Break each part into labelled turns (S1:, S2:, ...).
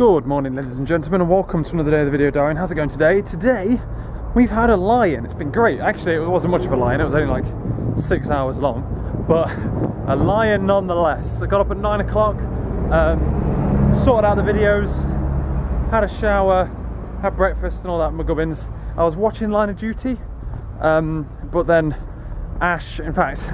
S1: Good morning, ladies and gentlemen, and welcome to another day of the video diary. How's it going today? Today we've had a lie-in. It's been great. Actually, it wasn't much of a lie-in, it was only like 6 hours long, but a lie-in nonetheless. I got up at 9 o'clock, sorted out the videos, had a shower, had breakfast and all that mugubbins. I was watching Line of Duty, but then Ash, in fact,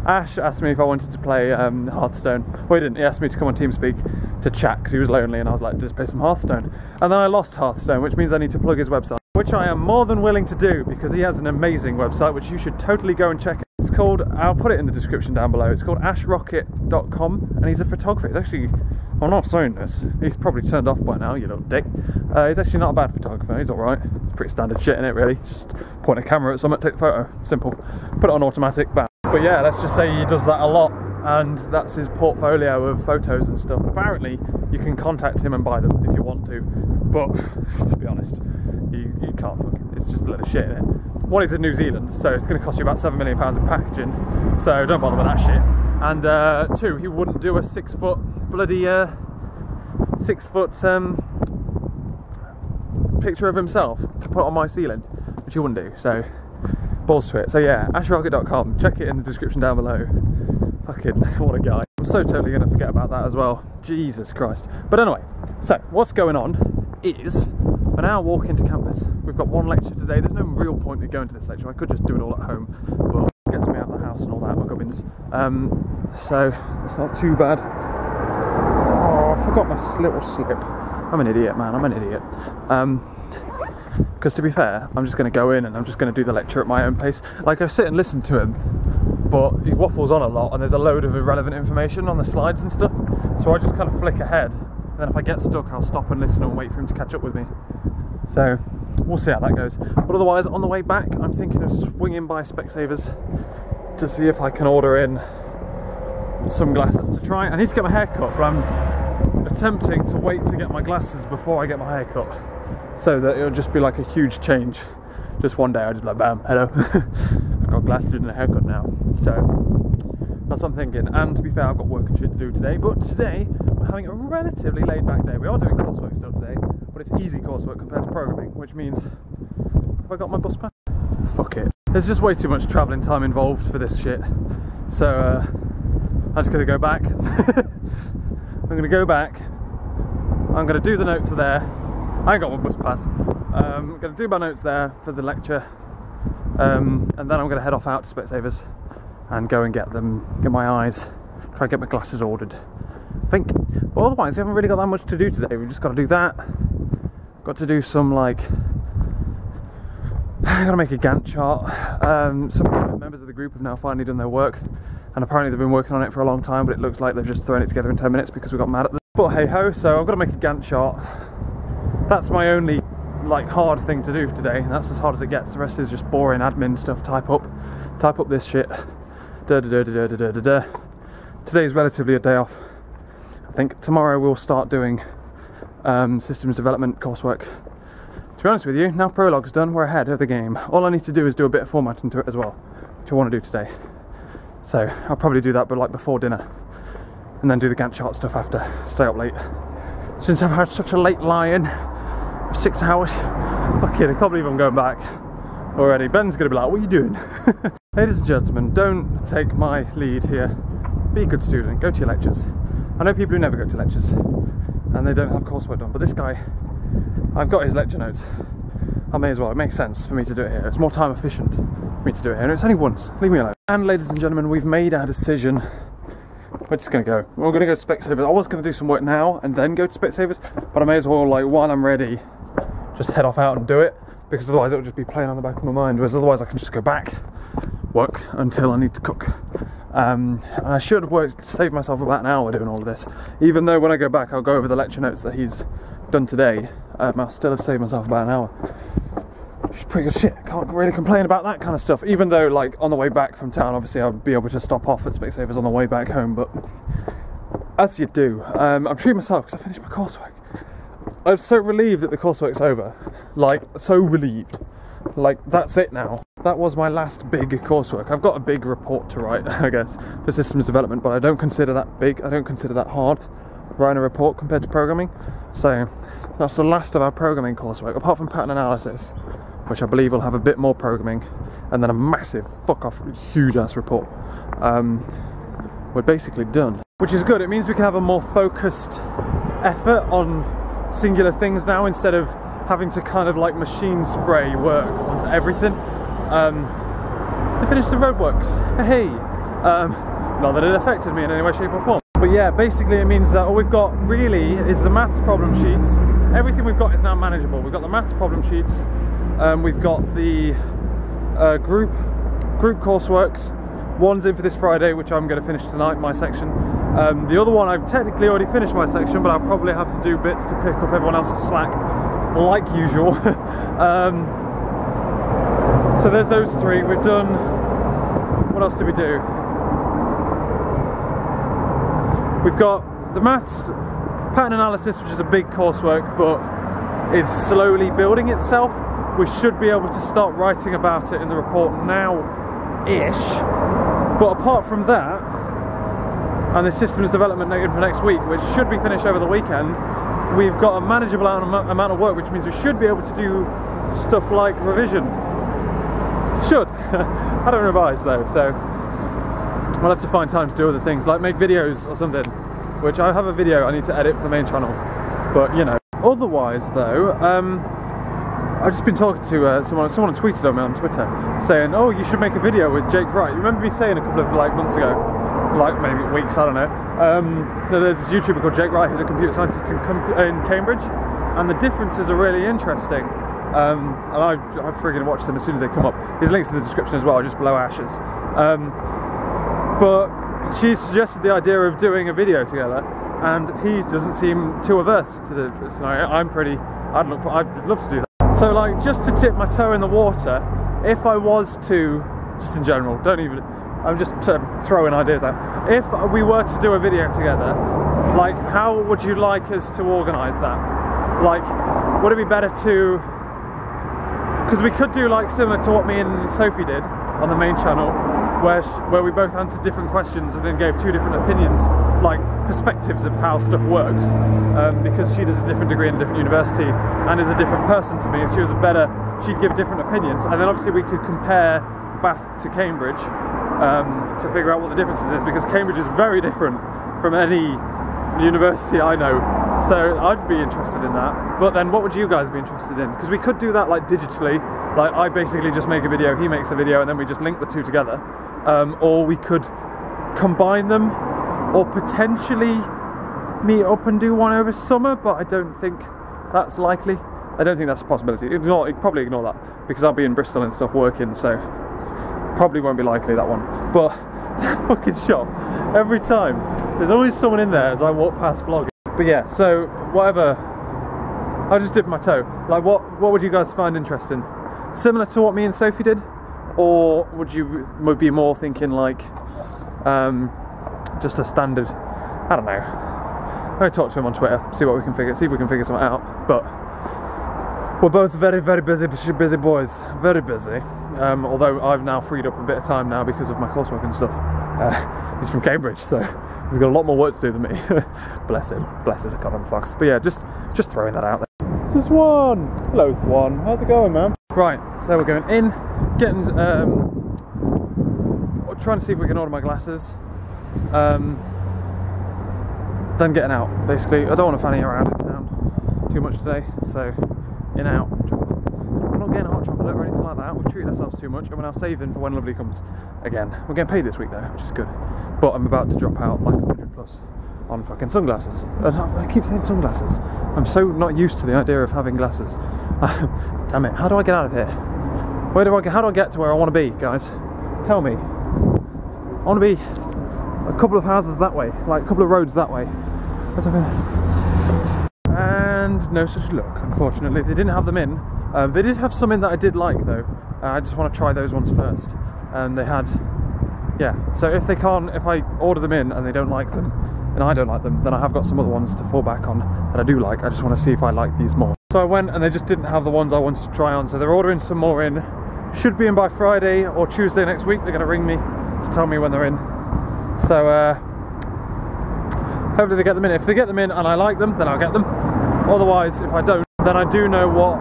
S1: Ash asked me if I wanted to play Hearthstone. Well, he didn't. He asked me to come on TeamSpeak to chat because he was lonely, and I was like, just play some Hearthstone. And then I lost Hearthstone, which means I need to plug his website, which I am more than willing to do because he has an amazing website, which you should totally go and check out. It's called, I'll put it in the description down below, it's called ashrocket.com, and he's a photographer. He's actually, I'm not saying this, he's probably turned off by now, you little dick. He's actually not a bad photographer, he's alright. It's pretty standard shit in it, really. Just point a camera at something, take the photo, simple. Put it on automatic, bam. But yeah, let's just say he does that a lot, and that's his portfolio of photos and stuff. Apparently, you can contact him and buy them if you want to, but to be honest, you can't fucking, it's just a load of shit in it. One, he's in New Zealand, so it's going to cost you about £7 million in packaging, so don't bother with that shit. And two, he wouldn't do a 6 foot bloody 6 foot picture of himself to put on my ceiling, which he wouldn't do, so balls to it. So yeah, ashrocket.com, check it in the description down below. Fucking what a guy. I'm so totally going to forget about that as well, Jesus Christ. But anyway, so what's going on is we're now walking to campus. We've got one lecture today. There's no real point in going to this lecture, I could just do it all at home, but it gets me out of the house and all that, my gubbins. So it's not too bad. Oh, I forgot my little slip. I'm an idiot, man, I'm an idiot. Because to be fair, I'm just going to go in and I'm just going to do the lecture at my own pace. Like, I sit and listen to him, but he waffles on a lot and there's a load of irrelevant information on the slides and stuff, so I just kind of flick ahead, and then if I get stuck I'll stop and listen and wait for him to catch up with me. So we'll see how that goes. But otherwise, on the way back, I'm thinking of swinging by Specsavers to see if I can order in some glasses to try. I need to get my hair cut, but I'm attempting to wait to get my glasses before I get my hair cut, so that it'll just be like a huge change. Just one day I'll just be like, bam, hello. I've got glasses and a haircut now. So that's what I'm thinking. And to be fair, I've got work and shit to do today, but today we're having a relatively laid back day. We are doing coursework still today, but it's easy coursework compared to programming, which means, have I got my bus pass? Fuck it. There's just way too much travelling time involved for this shit. So I'm just going to go back. I'm going to go back. I'm going to do the notes there. I ain't got my bus pass. I'm going to do my notes there for the lecture, and then I'm going to head off out to Specsavers and go and get my eyes, try and get my glasses ordered, I think. But otherwise, we haven't really got that much to do today. We've just got to do that. Got to do some, like, I've got to make a Gantt chart. Some members of the group have now finally done their work, and apparently they've been working on it for a long time, but it looks like they've just thrown it together in 10 minutes because we got mad at them. But hey ho, so I've got to make a Gantt chart. That's my only, like, hard thing to do for today. That's as hard as it gets. The rest is just boring admin stuff. Type up this shit. Today's relatively a day off. I think tomorrow we'll start doing systems development coursework. To be honest with you, now prologue's done, we're ahead of the game. All I need to do is do a bit of formatting to it as well, which I want to do today. So I'll probably do that, but like before dinner, and then do the Gantt chart stuff after. Stay up late. Since I've had such a late lie-in of 6 hours, fuck it, I can't believe I'm going back already. Ben's gonna be like, what are you doing? Ladies and gentlemen, don't take my lead here. Be a good student, go to your lectures. I know people who never go to lectures and they don't have coursework done, but this guy, I've got his lecture notes. I may as well, it makes sense for me to do it here. It's more time efficient for me to do it here, and it's only once, leave me alone. And ladies and gentlemen, we've made our decision. We're just going to go. We're going to go to Specsavers. I was going to do some work now and then go to Specsavers, but I may as well, like, while I'm ready, just head off out and do it, because otherwise it'll just be playing on the back of my mind, whereas otherwise I can just go back, work until I need to cook. And I should have saved myself about an hour doing all of this, even though when I go back I'll go over the lecture notes that he's done today. I'll still have saved myself about an hour, which is pretty good shit. Can't really complain about that kind of stuff, even though, like, on the way back from town obviously I'll be able to stop off at Specsavers on the way back home, but as you do. I'm treating myself because I finished my coursework. I'm so relieved that the coursework's over, like, so relieved. Like, that's it now. That was my last big coursework. I've got a big report to write, I guess, for systems development, but I don't consider that big, I don't consider that hard. writing a report compared to programming. So that's the last of our programming coursework, apart from pattern analysis, which I believe will have a bit more programming, and then a massive fuck off huge ass report. We're basically done, which is good. It means we can have a more focused effort on singular things now, instead of having to kind of like machine spray work onto everything. They finished the roadworks. Hey, not that it affected me in any way, shape or form. But yeah, basically it means that all we've got really is the maths problem sheets. Everything we've got is now manageable. We've got the maths problem sheets. We've got the group courseworks. One's in for this Friday, which I'm going to finish tonight, my section. The other one, I've technically already finished my section, but I'll probably have to do bits to pick up everyone else's slack, like usual. So there's those three. We've done... What else did we do? We've got the maths, pattern analysis, which is a big coursework, but it's slowly building itself. We should be able to start writing about it in the report now-ish. But apart from that, and the systems development for next week, which should be finished over the weekend, we've got a manageable amount of work, which means we should be able to do stuff like revision. Should. I don't revise though, so I'll have to find time to do other things, like make videos or something, which I have a video I need to edit for the main channel, but you know. Otherwise though, I've just been talking to someone tweeted on me on Twitter saying, oh, you should make a video with Jake Wright. You remember me saying a couple of like months ago, like maybe weeks, I don't know, there's this YouTuber called Jake Wright who's a computer scientist in Cambridge, and the differences are really interesting. And I friggin' watched them as soon as they come up. His link's in the description as well, just below Ashes. But she suggested the idea of doing a video together, and he doesn't seem too averse to the scenario. I'd love to do that. So like, just to dip my toe in the water, if I was to, just in general, I'm just throwing ideas out. If we were to do a video together, like, how would you like us to organise that? Like, would it be better to, because we could do like similar to what me and Sophie did on the main channel, where we both answered different questions and then gave two different opinions, like perspectives of how stuff works, because she does a different degree in a different university and is a different person to me, and she'd give different opinions, and then obviously we could compare Bath to Cambridge to figure out what the differences is, because Cambridge is very different from any university I know. So I'd be interested in that. But then what would you guys be interested in? Because we could do that like digitally, like I basically just make a video, he makes a video, and then we just link the two together. Or we could combine them, or potentially meet up and do one over summer, but I don't think that's likely. I don't think that's a possibility. Probably ignore that, because I'll be in Bristol and stuff working, so probably won't be likely, that one. But that fucking shop, every time there's always someone in there as I walk past vlogging. But yeah, so whatever, I'll just dip my toe. Like, what would you guys find interesting? Similar to what me and Sophie did, or would you be more thinking like just a standard? I don't know. I'm gonna talk to him on Twitter, see if we can figure something out. But we're both very, very busy boys, very busy. Although I've now freed up a bit of time now because of my coursework and stuff. He's from Cambridge, so he's got a lot more work to do than me. Bless him, bless his goddamn fox. But yeah, just throwing that out there. This is Swan. Hello, Swan. How's it going, man? Right, so we're going in, getting, trying to see if we can order my glasses. Then getting out. Basically, I don't want to fanny around in town too much today, so in out. We're not getting a hot chocolate or anything like that. We've treated ourselves too much, and we're now saving for when Lovely comes again. We're getting paid this week though, which is good. But I'm about to drop out like 100 plus on fucking sunglasses. I keep saying sunglasses. I'm so not used to the idea of having glasses. Damn it! How do I get out of here? How do I get to where I want to be, guys? Tell me. I want to be a couple of houses that way, like a couple of roads that way. And no such luck, unfortunately. They didn't have them in. They did have some in that I did like though. I just want to try those ones first. And they had, yeah. So if I order them in and they don't like them, and I don't like them, then I have got some other ones to fall back on that I do like. I just want to see if I like these more. So I went and they just didn't have the ones I wanted to try on. So they're ordering some more in. Should be in by Friday or Tuesday next week. They're going to ring me to tell me when they're in. So hopefully they get them in. If they get them in and I like them, then I'll get them. Otherwise, if I don't, then I do know what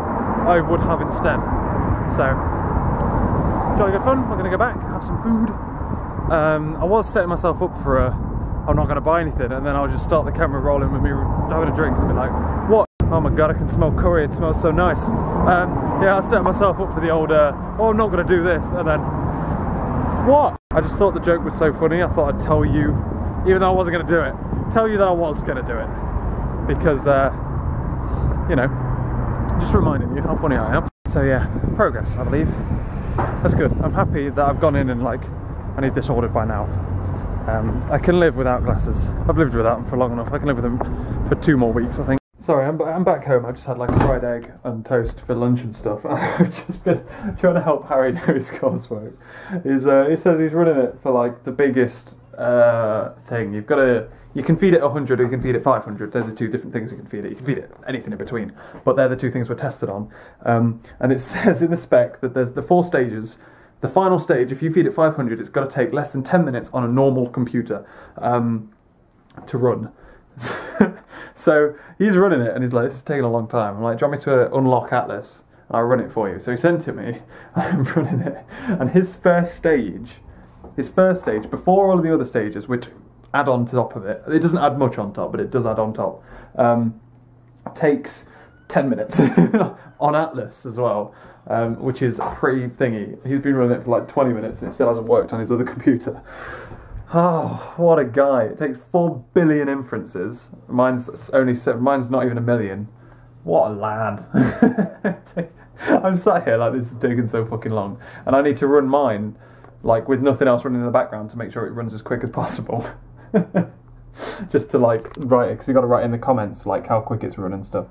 S1: I would have instead. So, jolly good fun. We're going to go back, have some food. I was setting myself up for I'm not going to buy anything, and then I'll just start the camera rolling with me having a drink and be like, what? Oh my god, I can smell curry, it smells so nice. Yeah, I set myself up for the old, oh, I'm not going to do this, and then, what? I just thought the joke was so funny, I thought I'd tell you, even though I wasn't going to do it, tell you that I was going to do it. Because, you know, just reminding you how funny I am. So yeah, progress, I believe. That's good. I'm happy that I've gone in and like, I need this ordered by now. I can live without glasses. I've lived without them for long enough. I can live with them for 2 more weeks, I think. Sorry, I'm back home. I just had like a fried egg and toast for lunch and stuff. I've just been trying to help Harry do his coursework. He says he's running it for like the biggest thing. You can feed it 100 or you can feed it 500. They're the two different things you can feed it. You can feed it anything in between. But they're the two things we're tested on. And it says in the spec that there's the 4 stages. The final stage, if you feed it 500, it's got to take less than 10 minutes on a normal computer to run. So he's running it and he's like, this is taking a long time. I'm like, do you want me to unlock Atlas? And I'll run it for you. So he sent it me, I'm running it. And his first stage, before all of the other stages, which add on top of it doesn't add much on top, but it does add on top, takes 10 minutes on Atlas as well, which is pretty thingy. He's been running it for like 20 minutes and it still hasn't worked on his other computer. Oh, what a guy. It takes 4 billion inferences. Mine's not even 1 million. What a lad. I'm sat here like this is taking so fucking long. And I need to run mine like with nothing else running in the background to make sure it runs as quick as possible. Just to like write it, because you got to write in the comments like how quick it's run and stuff.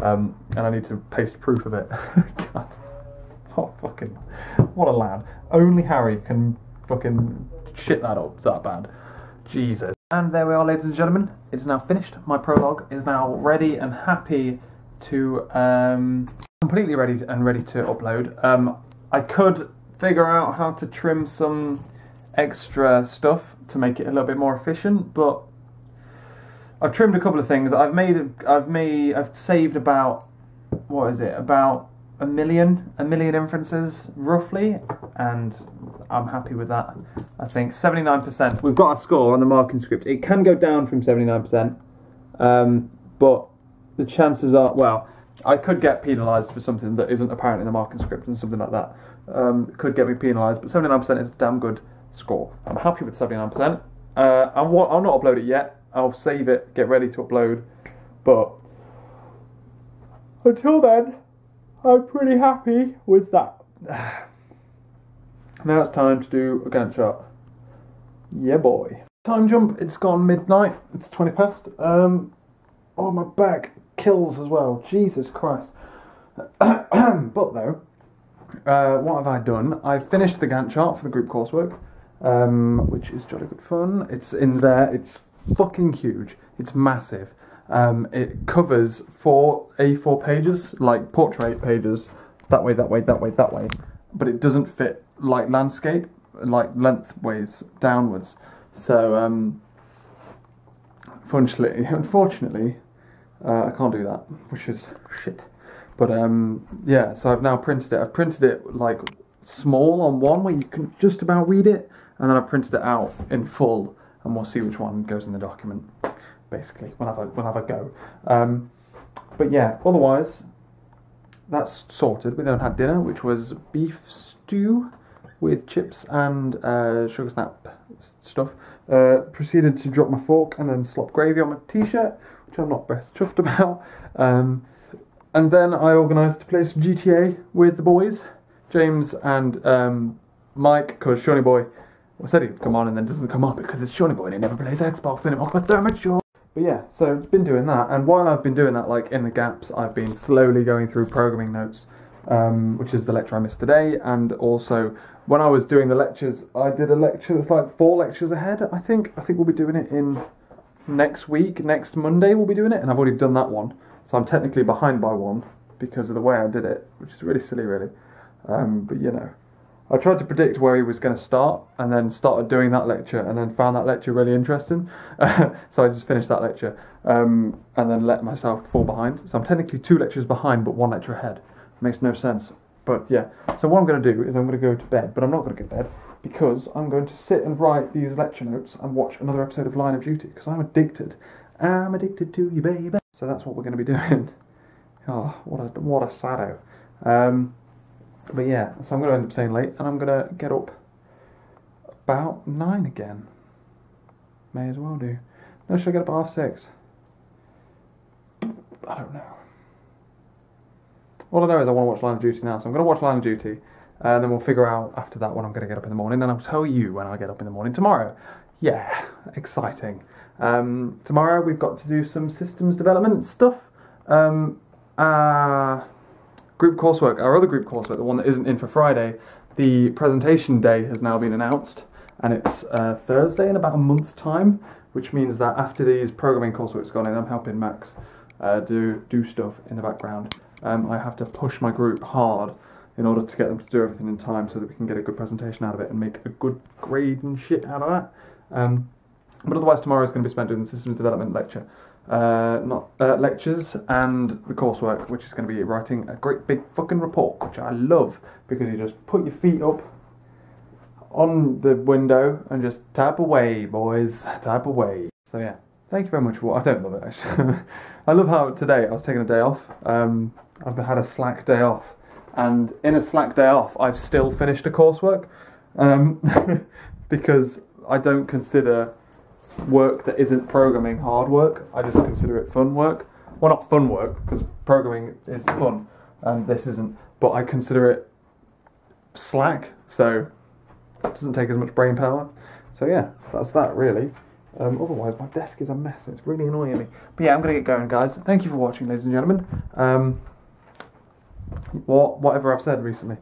S1: And I need to paste proof of it. God. Oh, fucking, what a lad. Only Harry can fucking shit that up that bad. Jesus. And there we are, ladies and gentlemen. It is now finished. My prologue is now ready and happy to, completely ready to upload. I could figure out how to trim some extra stuff to make it a little bit more efficient, but I've trimmed a couple of things. I've saved about, what is it, about a million inferences roughly, and I'm happy with that. I think 79%. We've got a score on the marking script. It can go down from 79%, but the chances are, well, I could get penalised for something that isn't apparent in the marking script and something like that. It could get me penalised, but 79% is a damn good score. I'm happy with 79%. I'll not upload it yet. I'll save it, get ready to upload, but until then, I'm pretty happy with that. Now it's time to do a Gantt chart. Yeah, boy. Time jump, it's gone midnight. It's 20 past. Oh, my back kills as well. Jesus Christ. But though, what have I done? I've finished the Gantt chart for the group coursework, which is jolly good fun. It's in there. It's fucking huge. It's massive. It covers 4 A4 pages, like portrait pages, that way, that way, that way, that way. But it doesn't fit like landscape, like lengthways downwards. So, unfortunately, I can't do that, which is shit. But yeah, so I've now printed it. I've printed it like small on one where you can just about read it, and then I've printed it out in full, and we'll see which one goes in the document. Basically, we'll have a go. But yeah, otherwise, that's sorted. We then had dinner, which was beef stew with chips and sugar snap stuff. Proceeded to drop my fork and then slop gravy on my t-shirt, which I'm not best chuffed about. And then I organised to play some GTA with the boys, James and Mike, because Shawnee Boy said he'd come on and then doesn't come on because it's Shawnee Boy and he never plays Xbox anymore. But damn it, sure. But yeah, so I've been doing that, and while I've been doing that, like in the gaps, I've been slowly going through programming notes, which is the lecture I missed today, and also when I was doing the lectures, I did a lecture that's like 4 lectures ahead. I think we'll be doing it in next week, next Monday we'll be doing it, and I've already done that one, so I'm technically behind by 1 because of the way I did it, which is really silly, really. But you know, I tried to predict where he was going to start, and then started doing that lecture, and then found that lecture really interesting. So I just finished that lecture, and then let myself fall behind. So I'm technically 2 lectures behind, but 1 lecture ahead. Makes no sense. But yeah, so what I'm going to do is I'm going to go to bed, but I'm not going to go to bed, because I'm going to sit and write these lecture notes and watch another episode of Line of Duty, because I'm addicted. I'm addicted to you, baby. So that's what we're going to be doing. Oh, what a saddo. But yeah, so I'm going to end up staying late, and I'm going to get up about 9 again. May as well do. No, should I get up at 6:30? I don't know. All I know is I want to watch Line of Duty now, so I'm going to watch Line of Duty, and then we'll figure out after that when I'm going to get up in the morning, and I'll tell you when I get up in the morning tomorrow. Yeah, exciting. Tomorrow we've got to do some systems development stuff. Group coursework, our other group coursework, the one that isn't in for Friday, the presentation day has now been announced, and it's Thursday in about a month's time, which means that after these programming coursework's gone in, I'm helping Max do stuff in the background. I have to push my group hard in order to get them to do everything in time so that we can get a good presentation out of it and make a good grade and shit out of that. But otherwise tomorrow is going to be spent doing the systems development lecture. Lectures and the coursework, which is going to be writing a great big fucking report, which I love, because you just put your feet up on the window and just type away, boys, type away. So yeah, thank you very much for I don't love it actually. I love how today I was taking a day off. I've had a slack day off, and in a slack day off I've still finished a coursework, because I don't consider work that isn't programming hard work. I just consider it fun work. Well, not fun work, because programming is fun and this isn't, but I consider it slack, so it doesn't take as much brain power. So yeah, that's that really. Otherwise my desk is a mess, it's really annoying me. But yeah, I'm gonna get going, guys. Thank you for watching, ladies and gentlemen. Whatever I've said recently.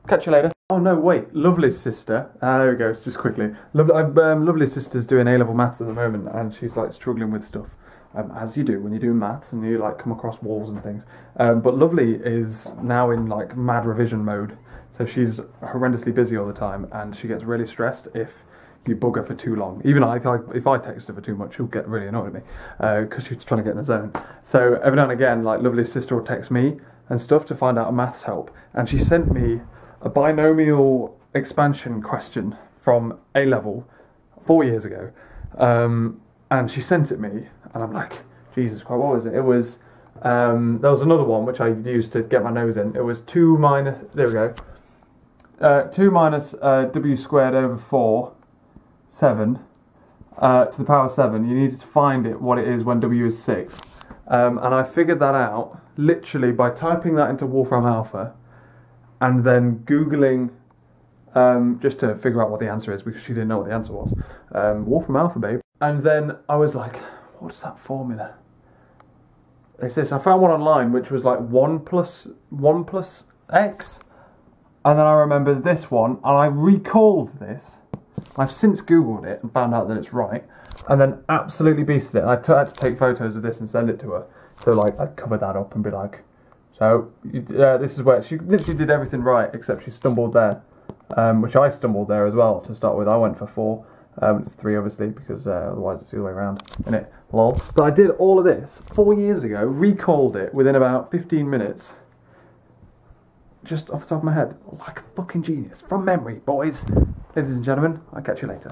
S1: Catch you later. Oh no, wait, Lovely's sister, there we go, just quickly. Lovely's sister's doing A-level maths at the moment, and she's like struggling with stuff, as you do when you do maths and you like come across walls and things. But Lovely is now in like mad revision mode, so she's horrendously busy all the time, and she gets really stressed if you bug her for too long. Even if I text her for too much, she'll get really annoyed at me, because she's trying to get in the zone. So every now and again, like Lovely's sister will text me and stuff to find out a maths help, and she sent me a binomial expansion question from A-level 4 years ago, and she sent it me, and I'm like, Jesus Christ, what was it? It was, there was another one which I used to get my nose in. It was 2 minus, there we go, 2 minus w squared over 4, 7, to the power 7. You needed to find it, what it is when w is 6. And I figured that out literally by typing that into Wolfram Alpha, and then Googling, just to figure out what the answer is, because she didn't know what the answer was. Wolfram Alpha, babe. And then I was like, what's that formula? It's this. I found one online which was like 1 plus x. And then I remembered this one, and I recalled this. I've since Googled it and found out that it's right. And then absolutely beasted it. And I had to take photos of this and send it to her. So like, I'd cover that up and be like, so, this is where she literally did everything right, except she stumbled there, which I stumbled there as well to start with. I went for 4, it's 3 obviously, because otherwise it's the other way around, innit? Lol. But I did all of this 4 years ago, recalled it within about 15 minutes, just off the top of my head, like a fucking genius, from memory, boys. Ladies and gentlemen, I'll catch you later.